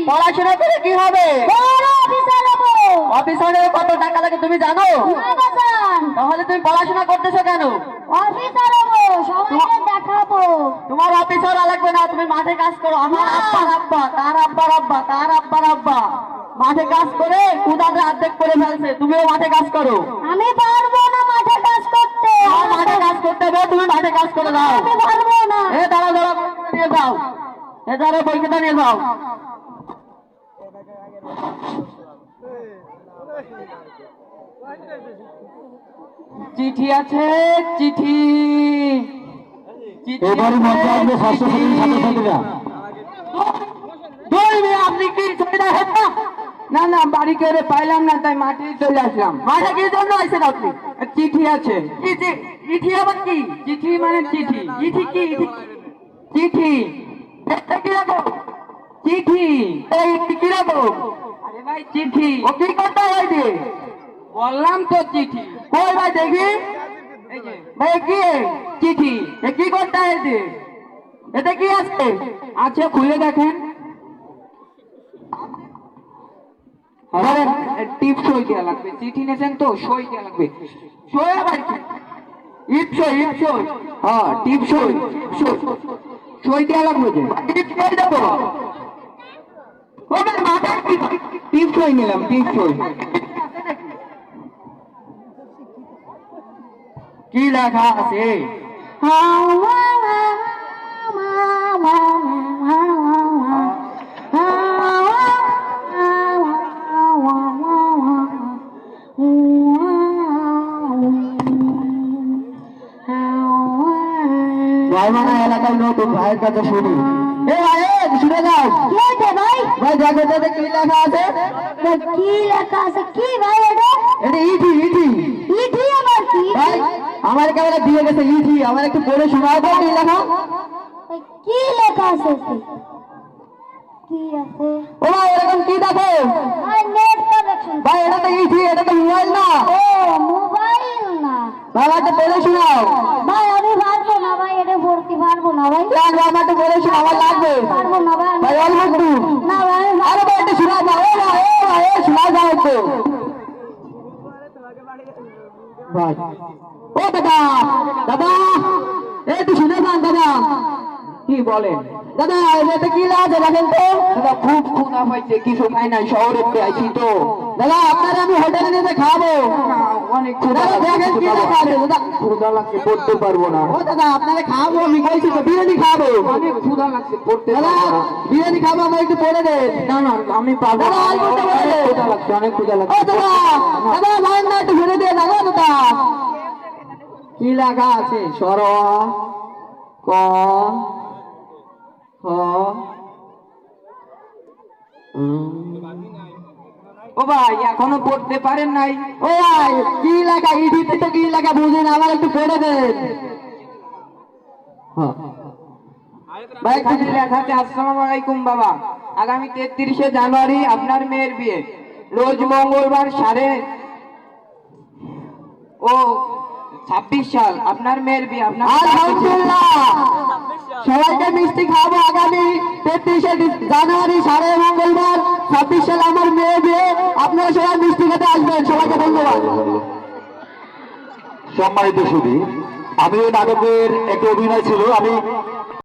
পড়াশোনা করে কি হবে? বড় অফিসার হবো। অফিসারে কত টাকা লাগে তুমি জানো? না বাজান। তাহলে তুমি পড়াশোনা করতেছো কেন? অফিসার হবো, সবাইকে দেখাবো। তোমার অফিসার লাগবে না, তুমি মাঠে কাজ করো। আমার আব্বার আব্বা, তার আব্বার আব্বা, তার আব্বার আব্বা মাঠে কাজ করে কুদাতে অর্ধেক করে ফেলছে, তুমিও মাঠে কাজ করো। আমি পারবো না মাঠে কাজ করতে। আমার মাঠে কাজ করতে হবে, তুমি মাঠে কাজ করে দাও। আমি পারবো না। এ দাঁড়া দাঁড়া নিয়ে যাও, এ দাঁড়া বইখাতা নিয়ে যাও। চিঠি আছে, চিঠি। এবারে মধ্যে আসবে ষষ্ঠ শ্রেণীর ছাত্রছাত্রীরা। আপনি কি ছবি দেখেন না? না না, বাড়ি করে পাইলাম না, তাই মাঠে চলে আসলাম। মাঠে কি জন্য আইছেন আপনি? চিঠি আছে। চিঠি আবার কি? চিঠি মানে চিঠি। চিঠি কি? চিঠি দেখতে কি রাখো? চিঠি। এই কি রাখো? আরে ভাই চিঠি। ও কি করতে হয় দিয়ে? বললাম তো চিঠি। কই ভাই দেখি? এই যে ভাই কি চিঠি। এ কি করতে হয় দিয়ে? এতে কি আছে? আচ্ছা খুলে দেখেন। টিপ সই দেওয়া লাগবে। চিঠি নেছেন তো, সই দেওয়া লাগবে। সই আবার কি? ইপসই ইপসই। হ্যাঁ, টিপ সই। সই দেওয়া লাগবে যে। টিপ সই দেবো। ও ভাই মাথা কি? টিপ সই নিলাম, টিপ সই। কি লেখা আছে? গাইবানা এলাকায় নতুন ভাইয়ের কাছে শুনি। এ ভাই শুনে যাও। কি হয়েছে ভাই? ভাই দেখো এটাতে কি লেখা আছে? কি লেখা আছে? কি ভাই এটা? এটা ইঠি ইঠি। ইঠি আবার কি? ভাই আমার কেমন দিয়ে গেছে ইঠি, আমার একটু পড়ে শোনাও তো কি লেখা? কি লেখা আছে এতে? কি আছে? ও ভাই এরকম কি দেখো? ভাই নেট কানেকশন। ভাই এটা তো ইঠি, এটা তো মোবাইল না। ও মোবাইল না। ভাই একটু পড়ে শোনাও। ভাই আমি পারবো না ভাই, এটা ভর্তি পারবো না ভাই। কেন ভাই আমার একটু পড়ে শোনাও, আমার লাগবে। পারবো না ভাই। ভাই অল্প একটু। না ভাই আমি আরে ভাই একটু শোনাও যাও। ও ভাই শোনাও যাও একটু। ভাই ও দাদা, দাদা একটু শুনে যান দাদা। কি বলেন? দাদা এতে কি লেখা আছে দেখেন তো? দাদা খুব ক্ষুধা পাইছে, কিছু খাই নাই, শহরে আইছি তো। দাদা আপনারা আমি হোটেলে নিয়ে খাবো। অনেক ক্ষুধা দাদা দেখেন কি লেখা আছে দাদা? ক্ষুধা লাগছে, পড়তে পারবো না। ও দাদা আপনারা খাবো, আমি বলছি তো বিরিয়ানি খাবো। অনেক ক্ষুধা লাগছে, পড়তে দাদা পারবো না। বিরিয়ানি খাবো, আমার একটু পরে দেন। না না, আমি পারবো না। দাদা, অল্প একটু বলে দে। অনেক ক্ষুধা লাগছে, অনেক ক্ষুধা ও লাগছে। দাদা, দাদা লাইন না একটু ঘুরে দিয়ে দেখো দাদা। কি লেখা আছে? সরোয়া ক খ ও ভাই এখনো পড়তে পারেন নাই? ও ভাই কি লেখা? ইডিতে তো কি লেখা বুঝেন, আমার একটু পড়ে দেন। ভাই এখানে লেখা আছে, আসসালামু আলাইকুম বাবা, আগামী 33শে জানুয়ারি আপনার মেয়ের বিয়ে, রোজ মঙ্গলবার 26 সাল আপনার মেয়ের বিয়ে। আপনার আলহামদুলিল্লাহ সবাইকে মিষ্টি খাবো। আগামী 33শে জানুয়ারি মঙ্গলবার 26 সাল আমার মেয়ে বিয়ে। আপনারা সবাই মিষ্টি খেতে আসবেন। সবাইকে ধন্যবাদ। সম্মানিত সুধী, আমি এই নাটকের একটি অভিনয় ছিল। আমি